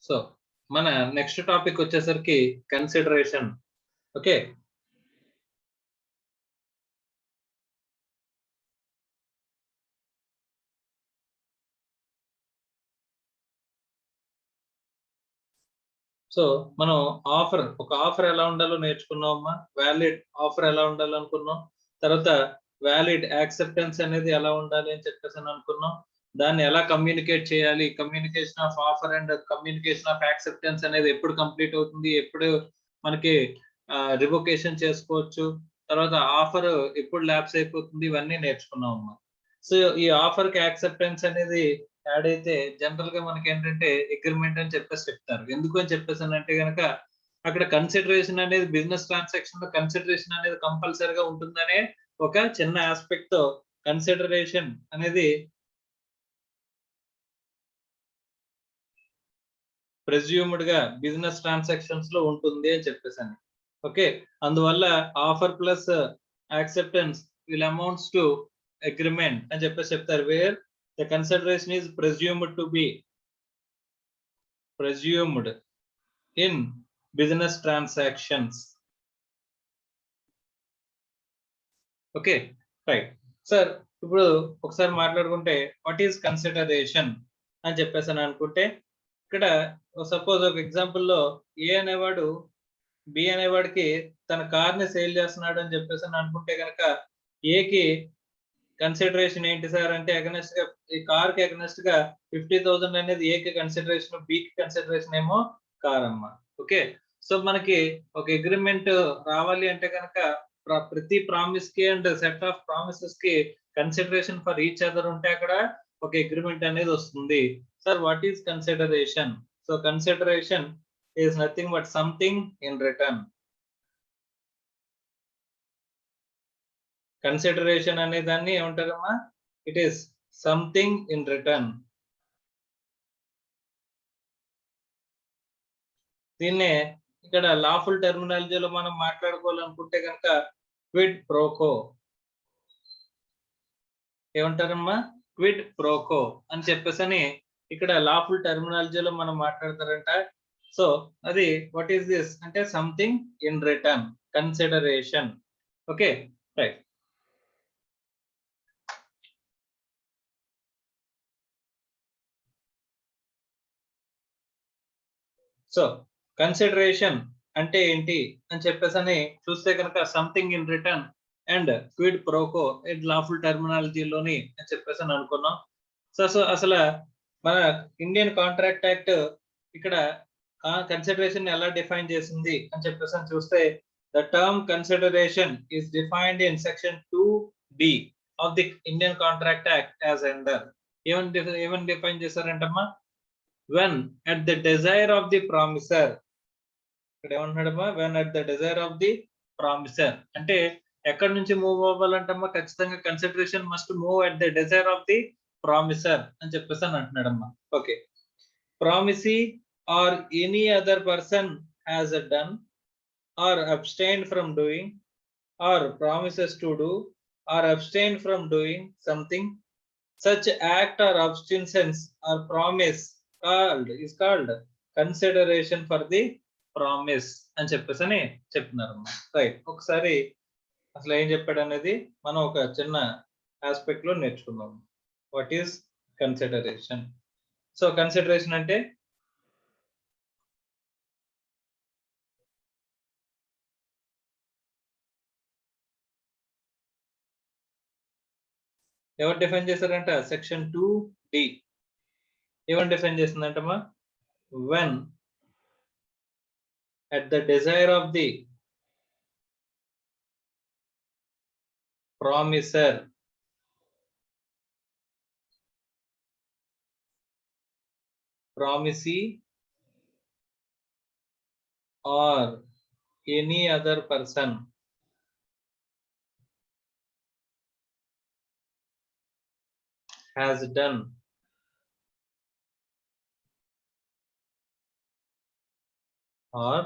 So మన next topic వచ్చేసరికి consideration. Okay. So మనం ఒక ఆఫర్ ఎలా ఉండాలో నేర్చుకున్నామమ్మా. వ్యాలిడ్ ఆఫర్ ఎలా ఉండాలనుకున్నాం. తర్వాత వ్యాలిడ్ యాక్సెప్టెన్స్ అనేది ఎలా ఉండాలి అని చెప్పేసి అనుకున్నాం. దాన్ని ఎలా కమ్యూనికేట్ చేయాలి, communication of offer and communication of acceptance అనేది ఎప్పుడు కంప్లీట్ అవుతుంది, ఎప్పుడు మనకి రివోకేషన్ చేసుకోవచ్చు, తర్వాత ఆఫర్ ఎప్పుడు ల్యాప్స్ అయిపోతుంది, ఇవన్నీ నేర్చుకున్నాం అమ్మా. సో ఈ ఆఫర్ కి యాక్సెప్టెన్స్ అనేది యాడ్ అయితే జనరల్ గా మనకి ఏంటంటే అగ్రిమెంట్ అని చెప్పేసి చెప్తారు. ఎందుకు అని చెప్పేసి అంటే గనక అక్కడ కన్సిడరేషన్ అనేది బిజినెస్ ట్రాన్సాక్షన్ లో కన్సిడరేషన్ అనేది కంపల్సరీగా ఉంటుందనే ఒక చిన్న ఆస్పెక్ట్ తో కన్సిడరేషన్ అనేది ప్రెజ్యూమ్డ్ గా బిజినెస్ ట్రాన్సాక్షన్స్ లో ఉంటుంది అని చెప్పేసాను. ఓకే. అందువల్ల offer plus acceptance will amounts to agreement అని చెప్పేసి చెప్తారు. Where the consideration is presumed to be presumed in business transactions. Okay. Right. Sir ఇప్పుడు ఒకసారి మాట్లాడుకుంటే వాట్ ఈస్ కన్సిడరేషన్ అని చెప్పేసి అనుకుంటే ఇక్కడ సపోజ్ ఒక ఎగ్జాంపుల్ లో ఏ అనేవాడు బి అనేవాడికి తన కార్ ని సేల్ చేస్తున్నాడు అని చెప్పేసి అనుకుంటే కనుక ఏకి కన్సిడరేషన్ ఏంటి సార్ అంటే అగనెస్ట్ గా ఈ కార్ కి అగనెస్ట్ గా 50,000 అనేది ఏకి కన్సిడరేషన్, బికి కన్సిడరేషన్ ఏమో కార్ అమ్మ. ఓకే. సో మనకి ఒక అగ్రిమెంట్ రావాలి అంటే కనుక ప్రతి ప్రామిస్ కి అండ్ సెట్ ఆఫ్ ప్రామిసెస్ కి కన్సిడరేషన్ ఫర్ ఈచ్ అదర్ ఉంటే అక్కడ ఒక అగ్రిమెంట్ అనేది వస్తుంది. Sir what is consideration? So consideration is nothing but something in return. Consideration అనే దాన్ని ఏమంటారమ్మా? It is something in return. దీన్నే ఇక్కడ లాఫుల్ టెర్మినాలజీలో మనం మాట్లాడుకోవాలనుకుంటే కనుక క్విడ్ ప్రోకో ఏమంటారమ్మా? క్విడ్ ప్రోకో అని చెప్పేసి ఇక్కడ లాఫుల్ టెర్మినాలజీలో మనం మాట్లాడతారంట. సో అది వాట్ ఈస్ దిస్ అంటే something in return, consideration. Okay. Right. So consideration అంటే ఏంటి అని చెప్పేసి చూస్తే కనుక something in return and quid pro quo lawful టెర్మినాలజీలోని అని చెప్పేసి అనుకున్నాం. సో అసలు మన ఇండియన్ కాంట్రాక్ట్ యాక్ట్ ఇక్కడ కన్సిడరేషన్ ఎలా డిఫైన్ చేసింది అని చెప్పేసి చూస్తే the term consideration is defined in section 2D of the Indian Contract Act as under. ఏమని డిఫైన్ చేశారంటమ్మా? when at the desire of the promiser. ఇక్కడ ఏమంటున్నాడమ్మా? when at the desire of the promiser అంటే ఎక్కడి నుంచి మూవ్ అవ్వాలంటమ్మా? ఖచ్చితంగా consideration must move at the desire of the promiser అని చెప్పేసి అంటున్నాడమ్మా. Okay. Promisee or any other person has done or abstained from doing or promises to do or abstained from doing something, such act or abstinence or promise is called consideration for the promise అని చెప్పేసి చెప్తున్నారు. Right. ఒకసారి అసలు ఏం చెప్పాడు అనేది మనం ఒక చిన్న ఆస్పెక్ట్ లో నేర్చుకుందాం. What is consideration? So consideration అంటే ఎవరు డిఫైన్ చేశారంట? సెక్షన్ 2D ఏమని define చేస్తుందంటమ్మా? when at the desire of the promiser promisee or any other person has done or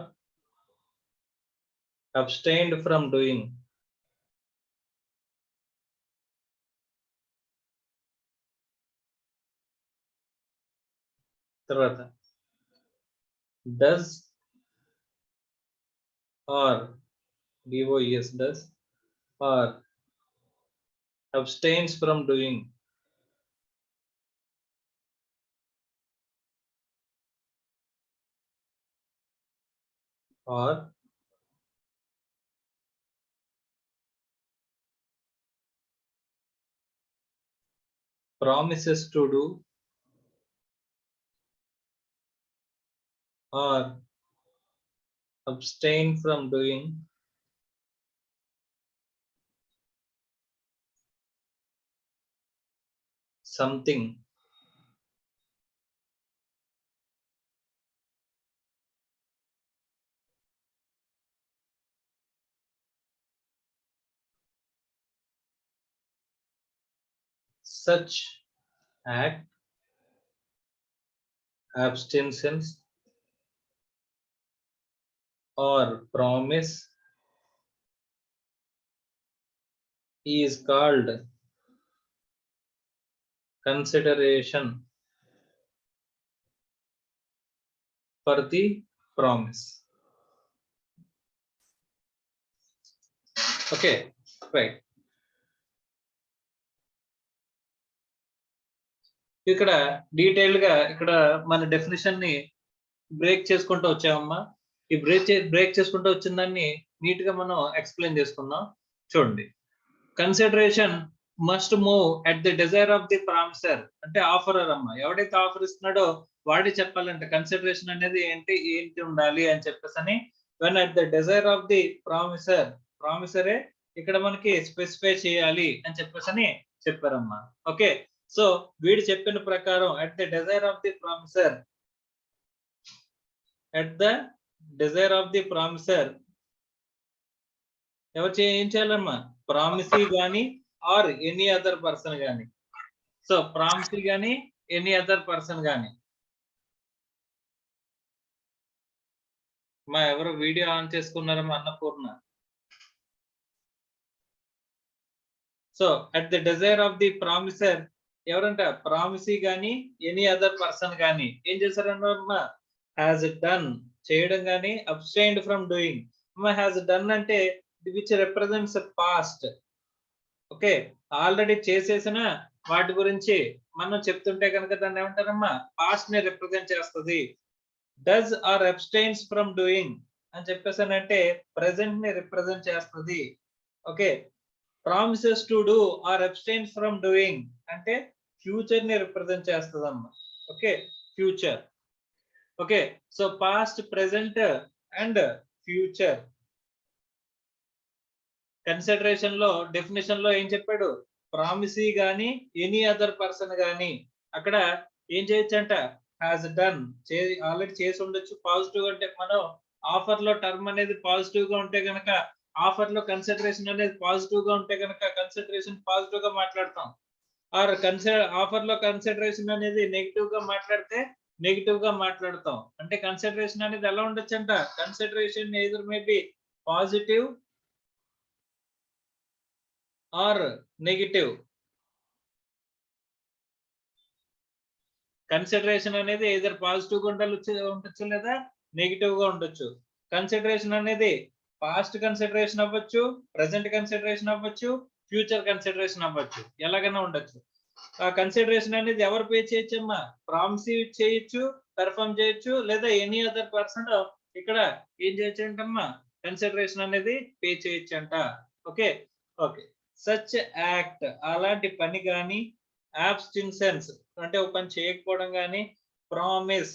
abstained from doing తర్వాత does or does or abstains from doing or promises to do or abstain from doing something such act, abstentions or promise is called consideration for the promise. Okay, right. ఇక్కడ detail గా ఇక్కడ మన definition ని break చేసుకుంటూ వచ్చామమ్మా. ఈ break చేసుకుంటూ వచ్చిన దాన్ని నీట్ గా మనం ఎక్స్ప్లెయిన్ చేసుకుందాం. చూడండి, consideration must move at the desire of the promissory. అంటే ఆఫరర్ అమ్మా, ఎవడైతే ఆఫర్ ఇస్తున్నాడో వాడే చెప్పాలంటే కన్సిడరేషన్ అనేది ఏంటి ఉండాలి అని చెప్పేసి when at the desire of the promisor, ప్రామిసరే ఇక్కడ మనకి స్పెసిఫై చేయాలి అని చెప్పేసి చెప్పారమ్మా. ఓకే, సో వీడు చెప్పిన ప్రకారం at the desire of the promisor, at the desire of the promisor ఎవరు ఏం చేయాలమ్మా? ప్రామిసీ గాని ఆర్ ఎనీ అదర్ పర్సన్ గాని. సో ప్రామిసీ గాని ఎనీ అదర్ పర్సన్ గాని. మా ఎవరు వీడియో ఆన్ చేసుకున్నారమ్మా? Annapurna. So at the desire of the promisor ఎవరంట? ప్రామిసీ గాని ఎనీ అదర్ పర్సన్ గాని ఏం చేశారన్నమ్మా? హ్యాస్ డన్ చేయడం గాని, abstained from doing. Has done అంటే which represents past. Okay, already చేసేసిన వాటి గురించి మనం చెప్తుంటే కనుక దాన్ని ఏమంటారమ్మా? పాస్ట్ ని రిప్రజెంట్ చేస్తుంది. Does or abstains from doing అని చెప్పేసానంటే ప్రెసెంట్ ని రిప్రజెంట్ చేస్తుంది. Okay, promises to do or abstains from doing అంటే ఫ్యూచర్ ని రిప్రజెంట్ చేస్తుందమ్మా. Okay, future. Okay, so past, present and future. Consideration లో డెఫినేషన్ లో ఏం చెప్పాడు? ప్రామిసీ గాని ఎనీ అదర్ పర్సన్ గాని అక్కడ ఏం చేయొచ్చంట? హ్యాస్ డన్, ఆల్రెడీ చేసి ఉండొచ్చు. పాజిటివ్ అంటే మనం ఆఫర్ లో టర్మ్ అనేది పాజిటివ్ గా ఉంటే గనక, ఆఫర్ లో కన్సిడరేషన్ అనేది పాజిటివ్ గా ఉంటే గనక కన్సిడరేషన్ పాజిటివ్ గా మాట్లాడతాం. ఆర్ ఆఫర్ లో కన్సిడరేషన్ అనేది నెగిటివ్ గా మాట్లాడితే నెగిటివ్ గా మాట్లాడతాం. అంటే కన్సిడరేషన్ అనేది ఎలా ఉండొచ్చంట? Consideration either may be positive or negative. Consideration అనేది ఎయిదర్ పాజిటివ్ గా ఉండొచ్చు లేదా నెగిటివ్ గా ఉండొచ్చు. కన్సిడరేషన్ అనేది పాస్ట్ కన్సిడరేషన్ అవ్వచ్చు, ప్రెసెంట్ కన్సిడరేషన్ అవ్వచ్చు, ఫ్యూచర్ కన్సిడరేషన్ అవ్వచ్చు, ఎలాగైనా ఉండొచ్చు. ఆ కన్సిడరేషన్ అనేది ఎవరు పే చేయొచ్చమ్మా? ప్రామిసీ చేయొచ్చు, పెర్ఫార్మ్ చేయొచ్చు, లేదా ఎనీ అదర్ పర్సన్ ఇక్కడ ఏం చేయొచ్చు అంటమ్మా? కన్సిడరేషన్ అనేది పే చేయొచ్చు అంట. Okay, okay. సచ్ యాక్ట్ అలాంటి పని గాని, అబ్స్టిన్సెన్స్ అంటే ఒక పని చేయకపోవడం గాని, ప్రామిస్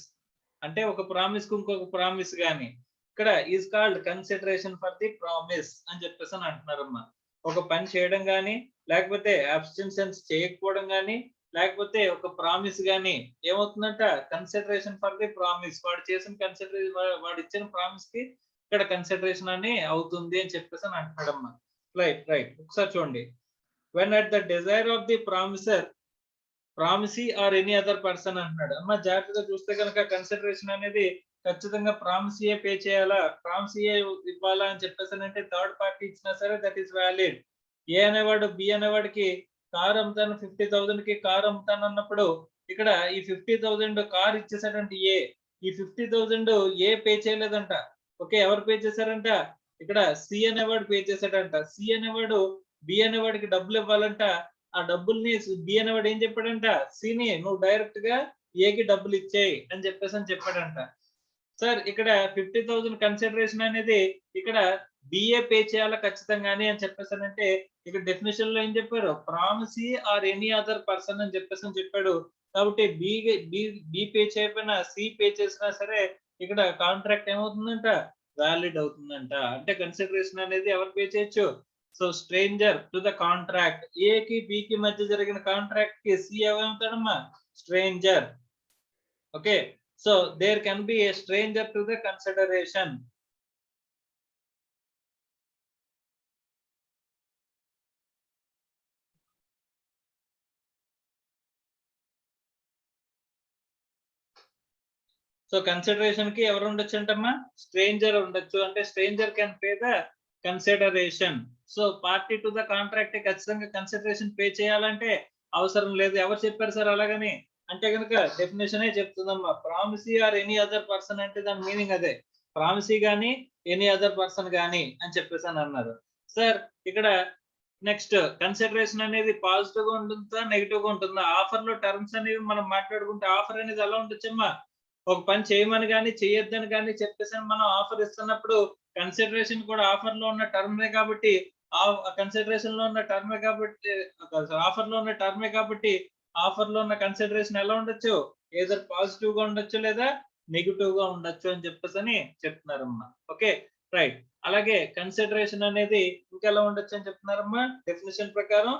అంటే ఒక ప్రామిస్ కు ఇంకొక ప్రామిస్ గాని ఇక్కడ is called consideration for the promise అని చెప్పేసి అంటున్నారమ్మా. ఒక పని చేయడం గాని, లేకపోతే అబ్స్టిన్సెన్స్ చేయకపోవడం గాని, లేకపోతే ఒక ప్రామిస్ గాని ఏమవుతుందంట? Consideration for the promise. వాడు చేసిన వాడు ఇచ్చిన ప్రామిస్ కి ఇక్కడ కన్సిడరేషన్ అని అవుతుంది అని చెప్పేసి అంటున్నాడమ్మా. రైట్ ఒకసారి చూడండి. When at the desire of the promissory, promisee or any other person అంటున్నాడు. అమ్మ జాగ్రత్తగా చూస్తే కనుక కన్సిడరేషన్ అనేది ఖచ్చితంగా ప్రామిసీయే పే చేయాలా, ప్రామిసీయే ఇవ్వాలా అని చెప్పేసి అంటే థర్డ్ పార్టీ ఇచ్చినా సరే దట్ ఈస్ వ్యాలిడ్. ఏ అనేవాడు బి అనేవాడికి కార్ అమ్ముతాను 50,000 కి కార్ అమ్ముతాను అన్నప్పుడు ఇక్కడ ఈ 50,000 కార్ ఇచ్చేసాడంటే ఏ ఈ 50,000 ఏ పే చేయలేదంట. ఓకే. ఎవరు పే చేశారంట? ఇక్కడ సి అనేవాడు పే చేసాడంట. సి అనేవాడు బి అనేవాడికి డబ్బులివ్వాలంట. ఆ డబ్బుల్ని బి అనేవాడు ఏం చెప్పాడంట? సిని నువ్వు డైరెక్ట్‌గా ఏకి డబ్బులిచ్చేయి అని చెప్పాడంట. సార్ ఇక్కడ 50,000 కన్సిడరేషన్ అనేది ఇక్కడ బిఏ పే చేయాలా ఖచ్చితంగాని అని చెప్పేసనంటే, ఇక్కడ డెఫినిషన్‌లో ఏం చెప్పారు? Promisee or any other person అని చెప్పాడు. కాబట్టి బి పే చేయకపోయినా సి పే చేసినా సరే ఇక్కడ కాంట్రాక్ట్ ఏమవుతుందంట? వాలిడ్ అవుతుందంట. అంటే కన్సిడరేషన్ అనేది ఎవరు పే చేయొచ్చు? So, stranger to the contract. ఏకి, బికి మధ్య జరిగిన కాంట్రాక్ట్‌కి సి ఏమవుతాడమ్మా? Stranger. Okay. So there can be a stranger to the consideration. So consideration కి ఎవరు ఉండొచ్చంటమ్మా? స్ట్రేంజర్ ఉండొచ్చు. అంటే stranger can pay the consideration. So party to the contract ఖచ్చితంగా కన్సిడరేషన్ పే చేయాలంటే అవసరం లేదు. ఎవరు చెప్పారు సార్ అలాగని? అంటే గనుక డెఫినిషనే చెప్తుందమ్మా. Promisee or any other person అంటే దాని మీనింగ్ అదే. ప్రామిసీ గాని, ఎనీ అదర్ పర్సన్ గాని అని చెప్పేసని అన్నారు. సార్ ఇక్కడ నెక్స్ట్ కన్సిడరేషన్ అనేది పాజిటివ్‌గా ఉంటుందా? నెగెటివ్‌గా ఉంటుందా? ఆఫర్‌లో టర్మ్స్ అనేవి మనం మాట్లాడుకుంటే ఆఫర్ అనేది ఎలా ఉండొచ్చమ్మా? ఒక పని చేయమని గాని, చేయొద్దని గాని చెప్పేసని మనం ఆఫర్ ఇస్తున్నప్పుడు కన్సిడరేషన్ కూడా ఆఫర్‌లో ఉన్న టర్మే కాబట్టి కన్సిడరేషన్‌లో ఉన్న టర్మే కాబట్టి ఆఫర్‌లో ఉన్న టర్మే కాబట్టి ఆఫర్‌లో ఉన్న కన్సిడరేషన్ ఎలా ఉండొచ్చు? ఎయిదర్ పాజిటివ్‌గా ఉండొచ్చు లేదా నెగెటివ్‌గా ఉండొచ్చు అని చెప్పేసని చెప్తున్నారమ్మా. ఓకే. రైట్. అలాగే కన్సిడరేషన్ అనేది ఇంకెలా ఉండొచ్చు అని చెప్తున్నారమ్మా? డెఫినిషన్ ప్రకారం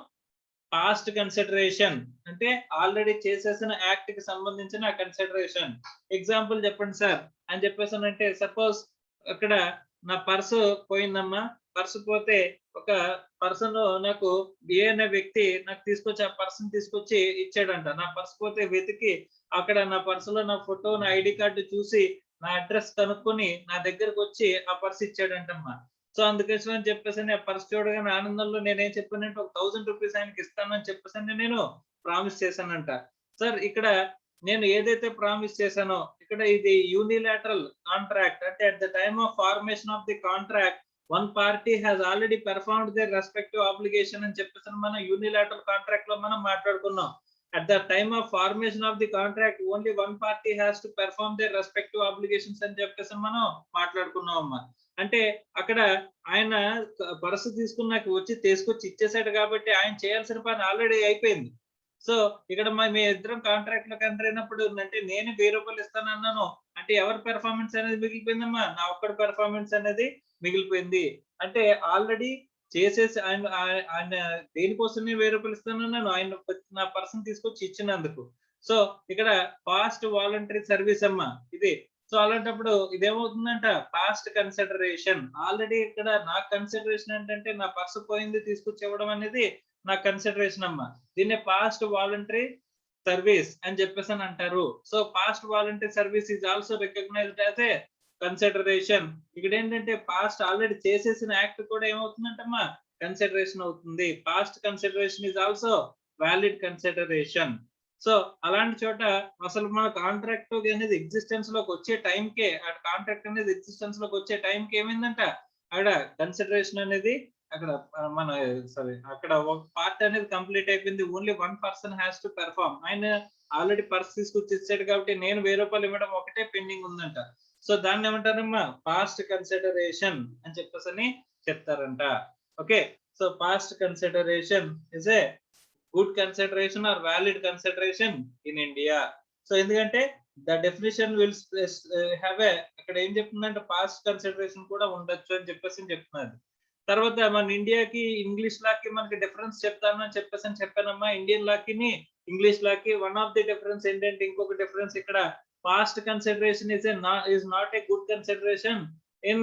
పాస్ట్ కన్సిడరేషన్ అంటే ఆల్రెడీ చేసేసిన యాక్ట్ కి సంబంధించిన కన్సిడరేషన్. ఎగ్జాంపుల్ చెప్పండి సార్ అని చెప్పేసానంటే సపోజ్ అక్కడ నా పర్సు పోయిందమ్మా. పర్సు పోతే ఒక పర్సన్ నాకు ఏ అనే వ్యక్తి నాకు తీసుకొచ్చి ఆ పర్సన్ తీసుకొచ్చి ఇచ్చాడంట. నా పర్స్ పోతే వెతికి అక్కడ నా పర్సులో నా ఫోటో, నా ఐడీ కార్డ్ చూసి నా అడ్రెస్ కనుక్కొని నా దగ్గరకొచ్చి ఆ పర్స్ ఇచ్చాడంటమ్మా. సో అందుకోసం అని చెప్పేసని ఆ పర్స్ చూడగానే ఆనందంలో నేనేం చెప్పానంటే ఒక ₹1000 ఆయనకి ఇస్తానని చెప్పేసని నేను ప్రామిస్ చేశానంట. సార్ ఇక్కడ నేను ఏదైతే ప్రామిస్ చేశానో ఇక్కడ ఇది యూనిలాటరల్ కాంట్రాక్ట్ అంటే at the time of formation of the contract one party has already performed their respective obligation అని చెప్పేసి మనం యూనిలాటరల్ కాంట్రాక్ట్ లో మనం మాట్లాడుకున్నాం. At the time of formation of the contract, only one party has to perform their respective obligations అని చెప్పేసి మనం మాట్లాడుకున్నాం అమ్మా. అంటే అక్కడ ఆయన పర్సు తీసుకున్నాక వచ్చి తీసుకొచ్చి ఇచ్చేసాడు కాబట్టి ఆయన చేయాల్సిన పని ఆల్రెడీ అయిపోయింది. సో ఇక్కడ మీ ఇద్దరం కాంట్రాక్ట్ లోకి ఎంటర్ అయినప్పుడు అంటే నేను ₹1000 ఇస్తానన్నాను. అంటే ఎవరి పెర్ఫార్మెన్స్ అనేది మిగిలిపోయిందమ్మా? నా ఒక్కడి పెర్ఫార్మెన్స్ అనేది మిగిలిపోయింది. అంటే ఆల్రెడీ చేసేసి ఆయన దేనికోసమే ₹1000 ఇస్తానన్నాను. ఆయన నా పర్సన్ తీసుకొచ్చి ఇచ్చినందుకు. సో ఇక్కడ పాస్ట్ వాలంటరీ సర్వీస్ అమ్మా ఇది. సో అలాంటప్పుడు ఇదేమవుతుందంట పాస్ట్ కన్సిడరేషన్. ఆల్రెడీ ఇక్కడ నా కన్సిడరేషన్ ఏంటంటే నా పర్స్ పోయింది తీసుకొచ్చి ఇవ్వడం అనేది నా కన్సిడరేషన్ అమ్మా. దీన్నే పాస్ట్ వాలంటరీ సర్వీస్ అని చెప్పేసని అంటారు. So past voluntary service is also recognised as a consideration. ఇక్కడ ఏంటంటే పాస్ట్ ఆల్రెడీ చేసేసిన యాక్ట్ కూడా ఏమవుతుందంటమ్మా కన్సిడరేషన్ అవుతుంది. Past consideration is also valid consideration. So అలాంటి చోట అసలు మన కాంట్రాక్ట్ అనేది ఎగ్జిస్టెన్స్ లోకి వచ్చే టైంకే ఆ కాంట్రాక్ట్ అనేది ఎగ్జిస్టెన్స్ లోకి వచ్చే టైంకి ఏమైందంట అక్కడ కన్సిడరేషన్ అనేది అక్కడ మన సారీ అక్కడ ఒక పార్ట్ అనేది కంప్లీట్ అయిపోయింది. Only one person has to perform. ఆయన ఆల్రెడీ పర్స్ తీసుకొచ్చి ఇచ్చాడు కాబట్టి నేను ₹1000 ఇవ్వడం ఒకటే పెండింగ్ ఉందంట. సో దాన్ని ఏమంటారమ్మా పాస్ట్ కన్సిడరేషన్ అని చెప్పేసి చెప్తారంట. Okay. So past consideration is a good consideration or valid consideration in India. So ఎందుకంటే the definition will have a అక్కడ ఏం చెప్తుందంటే పాస్ట్ కన్సిడరేషన్ కూడా ఉండొచ్చు అని చెప్పేసి చెప్తున్నది. తర్వాత మన ఇండియాకి ఇంగ్లీష్ లాకి మనకి డిఫరెన్స్ చెప్తానని చెప్పేసి చెప్పానమ్మా. ఇండియన్ లాకి ఇంగ్లీష్ లాకి వన్ ఆఫ్ ది డిఫరెన్స్ ఏంటంటే ఇంకొక డిఫరెన్స్ ఇక్కడ past consideration is not a good consideration in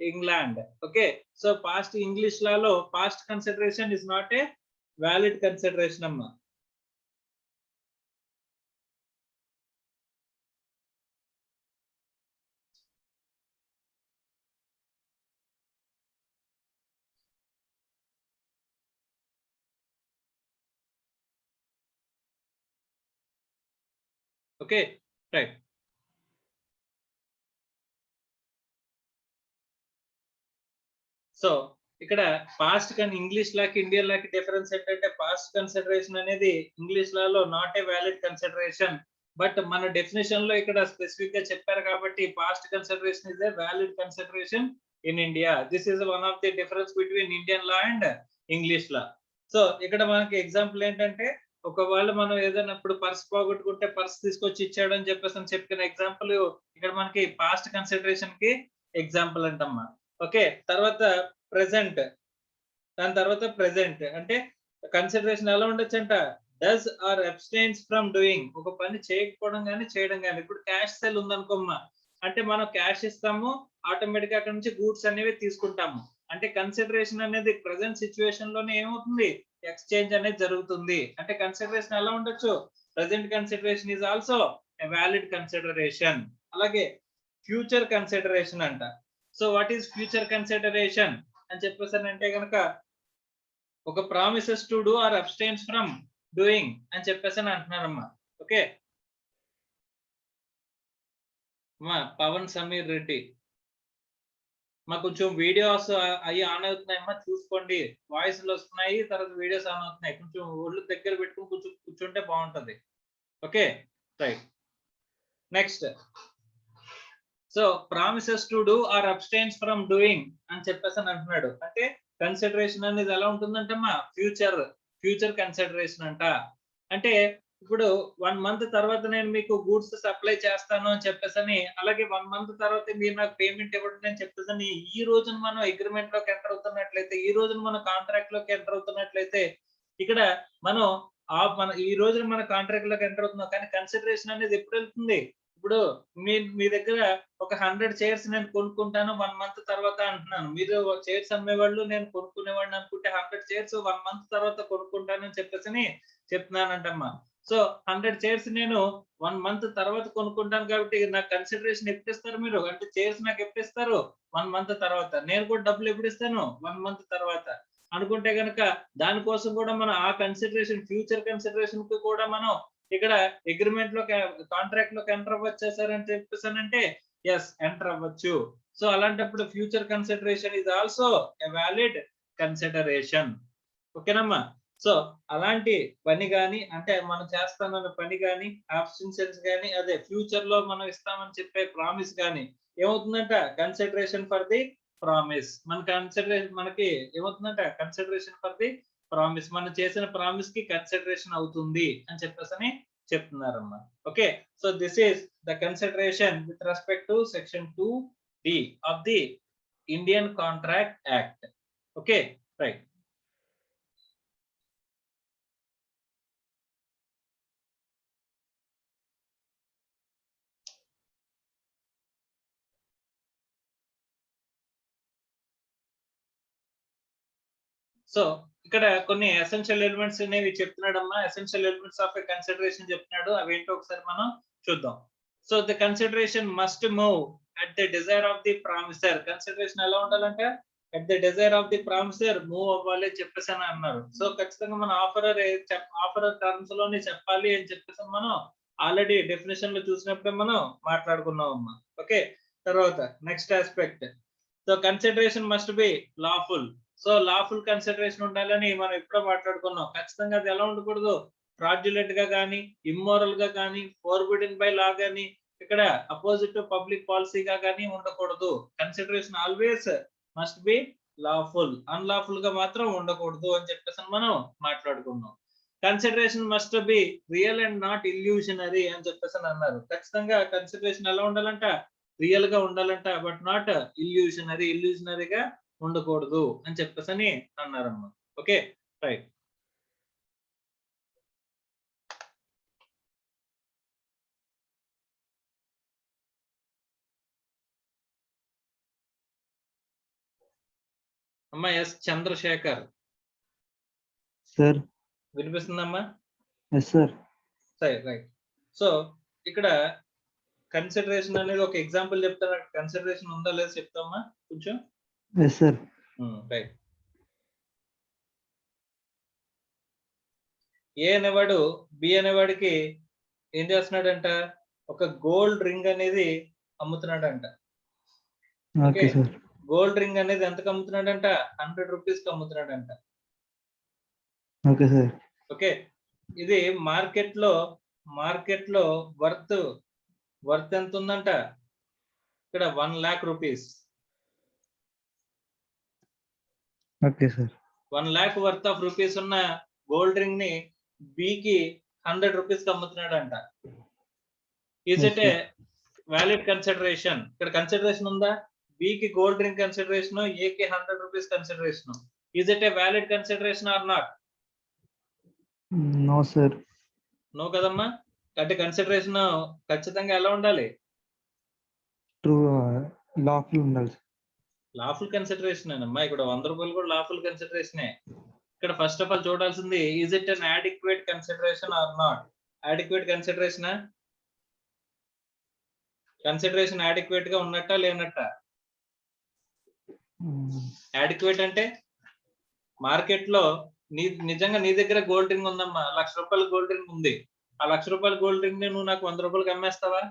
England. Okay. So past English Lalo past consideration is not a valid consideration అమ్మా. ఓకే. రైట్. సో ఇక్కడ past కానీ English లాకి Indian లాకి difference ఏంటంటే past consideration అనేది English Lalo not a valid consideration, but మన definition లో ఇక్కడ specific గా చెప్పారు కాబట్టి past consideration is a valid consideration in India. This is one of the difference between Indian law and English law. So ఇక్కడ మనకి example ఏంటంటే ఒకవేళ మనం ఏదైనా ఇప్పుడు పర్స్ పోగొట్టుకుంటే పర్స్ తీసుకొచ్చి ఇచ్చాడు అని చెప్పేసి చెప్పిన ఎగ్జాంపుల్ ఇక్కడ మనకి పాస్ట్ కన్సిడరేషన్ కి ఎగ్జాంపుల్ అంటమ్మా. ఓకే, తర్వాత ప్రెసెంట్, దాని తర్వాత ప్రెసెంట్ అంటే కన్సిడరేషన్ ఎలా ఉండొచ్చు అంట, does or abstains from doing, ఒక పని చేయకపోవడం కానీ చేయడం కానీ. ఇప్పుడు క్యాష్ సెల్ ఉందనుకోమ్మా, అంటే మనం క్యాష్ ఇస్తాము, ఆటోమేటిక్ గా అక్కడ నుంచి గూడ్స్ అనేవి తీసుకుంటాము. అంటే కన్సిడరేషన్ అనేది ప్రెసెంట్ సిచ్యువేషన్ లోనే ఏమవుతుంది, ఎక్స్చేంజ్ అనేది జరుగుతుంది. అంటే కన్సిడరేషన్ ఎలా ఉండొచ్చు, present consideration is also a valid consideration. అలాగే ఫ్యూచర్ కన్సిడరేషన్ అంట. So what is future consideration అని చెప్పేసానంటే కనుక ఒక promises to do or abstains from doing అని చెప్పేసి అంటున్నారమ్మా. ఓకే అమ్మా, పవన్ సమీర్ రెడ్డి మా కొంచెం వీడియోస్ అవి ఆన్ అవుతున్నాయమ్మా, చూసుకోండి. వాయిస్లు వస్తున్నాయి, తర్వాత వీడియోస్ ఆన్ అవుతున్నాయి. కొంచెం ఒళ్ళు దగ్గర పెట్టుకుని కొంచెం కూర్చుంటే బాగుంటది. Okay right. Next, so promises to do or abstains from doing అని చెప్పేసి అంటున్నాడు. అంటే కన్సిడరేషన్ అనేది ఎలా ఉంటుందంటమ్మా, ఫ్యూచర్ కన్సిడరేషన్ అంట. అంటే ఇప్పుడు 1 మంత్ తర్వాత నేను మీకు గూడ్స్ సప్లై చేస్తాను అని చెప్పేసి, అలాగే 1 మంత్ తర్వాత మీరు నాకు పేమెంట్ ఇవ్వండి అని చెప్పేసి ఈ రోజున మనం అగ్రిమెంట్ లోకి ఎంటర్ అవుతున్నట్లయితే, ఈ రోజున మనం కాంట్రాక్ట్ లోకి ఎంటర్ అవుతున్నట్లయితే, ఇక్కడ మనం ఈ రోజున మన కాంట్రాక్ట్ లోకి ఎంటర్ అవుతున్నాం. కానీ కన్సిడరేషన్ అనేది ఎప్పుడు వెళ్తుంది, ఇప్పుడు మీ దగ్గర ఒక 100 చైర్స్ నేను కొనుక్కుంటాను 1 మంత్ తర్వాత అంటున్నాను. మీరు చైర్స్ అమ్మేవాళ్ళు, నేను కొనుక్కునేవాడిని అనుకుంటే 100 చైర్స్ 1 మంత్ తర్వాత కొనుక్కుంటానని చెప్పేసి చెప్తున్నానంటమ్మా. సో 100 చైర్స్ నేను 1 మంత్ తర్వాత కొనుక్కుంటాను కాబట్టి నాకు కన్సిడరేషన్ ఎప్పుడు ఇస్తారు మీరు, అంటే చైర్స్ నాకు ఎప్పుడు ఇస్తారు, 1 మంత్ తర్వాత. నేను కూడా డబ్బులు ఎప్పుడు ఇస్తాను, 1 మంత్ తర్వాత అనుకుంటే కనుక దానికోసం కూడా మనం ఆ కన్సిడరేషన్ ఫ్యూచర్ కన్సిడరేషన్ కి కూడా మనం ఇక్కడ అగ్రిమెంట్ లో కాంట్రాక్ట్ లోకి ఎంటర్ అవ్వచ్చు సార్ అని చెప్పేసానంటే ఎస్ ఎంటర్ అవ్వచ్చు. సో అలాంటప్పుడు future consideration is also a valid consideration. ఓకేనమ్మా. సో అలాంటి పని గాని, అంటే మనం చేస్తామన్న పని గాని, ఆబ్స్టెన్షన్స్ గాని, అదే ఫ్యూచర్ లో మనం ఇస్తామని చెప్పే ప్రామిస్ గాని ఏమవుతుందంట, కన్సిడరేషన్ ఫర్ ది ప్రామిస్. మన కన్సిడరేషన్ మనకి ఏమవుతుందంట, కన్సిడరేషన్ ఫర్ ది ప్రామిస్, మనం చేసిన ప్రామిస్ కి కన్సిడరేషన్ అవుతుంది అని చెప్పేసి చెప్తున్నారమ్మా. Okay, so this is the consideration with respect to section 2D of the Indian Contract Act. Okay right. So ఇక్కడ కొన్ని ఎసెన్షియల్ ఎలిమెంట్స్ అనేవి చెప్తున్నాడమ్మా. Essential elements of a consideration చెప్తున్నాడు, అవేంటో ఒకసారి మనం చూద్దాం. So the consideration must move at the desire of the promissory. Consideration ఎలా ఉండాలంటే at the desire of the promissory move అవ్వాలి చెప్పేసి అని అన్నారు. సో ఖచ్చితంగా మన ఆఫరర్ టర్మ్స్ లోనే చెప్పాలి అని చెప్పేసి మనం ఆల్రెడీ డెఫినేషన్ లో చూసినప్పుడే మనం మాట్లాడుకున్నాం అమ్మా. ఓకే, తర్వాత next aspect, so consideration must be lawful. So lawful consideration ఉండాలని మనం ఎప్పుడో మాట్లాడుకున్నాం. ఖచ్చితంగా అది ఎలా ఉండకూడదు, ఫ్రాడ్యులెంట్ గా కానీ, ఇమ్మోరల్ గా కానీ, ఫోర్బిడెన్ బై లా కానీ, ఇక్కడ అపోజిట్ టు పబ్లిక్ పాలసీగా కానీ ఉండకూడదు. Consideration always must be lawful, unlawful గా మాత్రం ఉండకూడదు అని చెప్పేసి మనం మాట్లాడుకున్నాం. Consideration must be real and not illusionary అని చెప్పేసి అన్నారు. ఖచ్చితంగా కన్సిడరేషన్ ఎలా ఉండాలంట, రియల్ గా ఉండాలంట, బట్ నాట్ ఇల్యూషనరీగా ఉండకూడదు అని చెప్పేసి అన్నారమ్మా. Okay right. అమ్మా ఎస్ చంద్రశేఖర్ సార్, వినిపిస్తుందమ్మా? Yes sir. సరే రైట్. సో ఇక్కడ కన్సిడరేషన్ అనేది ఒక ఎగ్జాంపుల్ చెప్తాను, కన్సిడరేషన్ ఉందా లేదా చెప్తామా కొంచెం. Yes sir. రైట్. ఏ అనేవాడు బి అనేవాడికి ఏం చేస్తున్నాడంట, ఒక గోల్డ్ రింగ్ అనేది అమ్ముతున్నాడంట. ఓకే, గోల్డ్ రింగ్ అనేది ఎంతకు అమ్ముతున్నాడంట? 100 రూపీస్కి అమ్ముతున్నాడంట. Okay sir. ఓకే. ఇది మార్కెట్లో వర్త్ ఎంత ఉందంట? ఇక్కడ 1 lakh rupees. Okay sir. 1 lakh worth of rupees ఉన్న గోల్డ్ రింగ్ ని బికి 100 రూపీస్కి అమ్ముతున్నాడంట. Is Yes, it a valid consideration? ఇక్కడ కన్సిడరేషన్ ఉందా? బికి గోల్డ్ రింగ్ కన్సిడరేషన్, ఏకి 100 rupees consideration. Is it a valid consideration or not? No sir. No కదమ్మా. అంటే కన్సిడరేషన్ ఖచ్చితంగా ఎలా ఉండాలి? ట్రూ లాఫుల్ ఉండాలి. లాఫుల్ కన్సిడరేషన్ అమ్మా. ఇక్కడ 100 రూపాయలు కూడా లాఫుల్ కన్సిడరేషనే. ఇక్కడ ఫస్ట్ ఆఫ్ ఆల్ చూడాల్సింది is it an adequate consideration or not? Adequate కన్సిడరేషనా? కన్సిడరేషన్ అడిక్వేట్ గా ఉన్నట్టా లేనట్టా? అడిక్వేట్ అంటే మార్కెట్ లో నిజంగా నీ దగ్గర గోల్డ్ రింగ్ ఉందమ్మా, 1,00,000 రూపాయల గోల్డ్ రింగ్ ఉంది. ఆ 1,00,000 రూపాయల గోల్డ్ రింగ్ ని నువ్వు నాకు 100 రూపాయలకి అమ్మేస్తావా?